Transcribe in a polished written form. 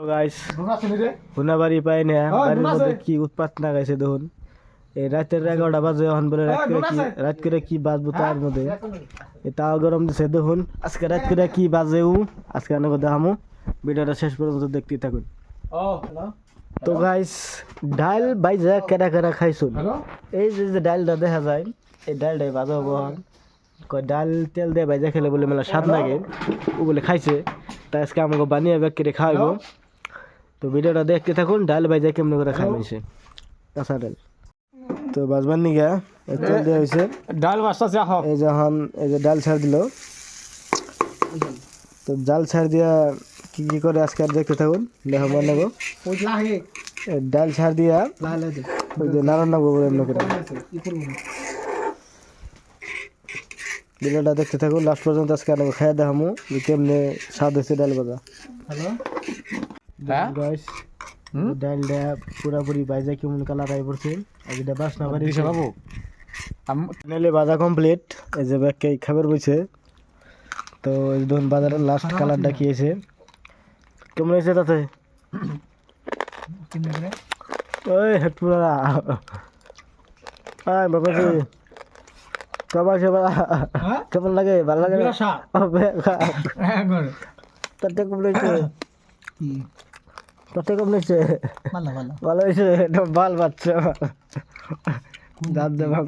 guys হুনাবাড়ি পাই না বাড়ির মধ্যে কি উৎপাত না গাইছে দেখুন এই রাতের 11টা বাজে এখন বলে রাত করে কি বাজবো তার মধ্যে তাও গরম দিছে দেখুন আজকে রাত করে কি বাজেও আজকে অনেক দেখামো ভিডিওটা শেষ পর্যন্ত দেখতে থাকুন তো গাইস ডাল বাইজা কেডা কেডা খাইছুন এই যে ডালটা দেখা যায় এই ডালটাই বাজা হবো কয় ডাল তেল দিয়ে বাইজা খেলে বলে মেলা স্বাদ লাগে ও বলে খাইছে তাই আজকে আমাকে বানিয়ে ব্যাগ কেটে খাওয়াবো তো ভিডিওটা দেখতে থাকুন ডাল বাইজা কেমন করে খাই নিছে কাঁচা ডাল তো বাজবার নিগা তেল দেওয়া হয়েছে ডাল বাসা এই যখন এই যে ডাল ছাড় দিল তো ডাল ছাড় দিয়া কি কি করে আজকে আর দেখতে থাকুন দেখো বানাবো ডাল ছাড় দিয়া ওই যে নারায়ণ নাগো বলে এমনি করে ভিডিওটা দেখতে থাকুন লাস্ট পর্যন্ত আজকে আর খাইয়া দেখামো যে কেমনে স্বাদ হয়েছে ডাল ভাজা গাইস ডালটা পুরাপুরি বাইজা কেমন কালার আই পড়ছে আর যেটা বাসনা বাড়ি বাবু ফাইনালি বাজা কমপ্লিট এই যে ব্যাগকে খাবার বইছে তো এই ধরুন বাজারের লাস্ট কালারটা কি হয়েছে কেমন হয়েছে তাতে ওই হেডপুরা আয় বাবা জি কেমন লাগে ভালো লাগে তাতে কম হয়েছে তাতে কম হয়েছে ভালো হয়েছে বাল বাচ্চা দাঁত দেওয়া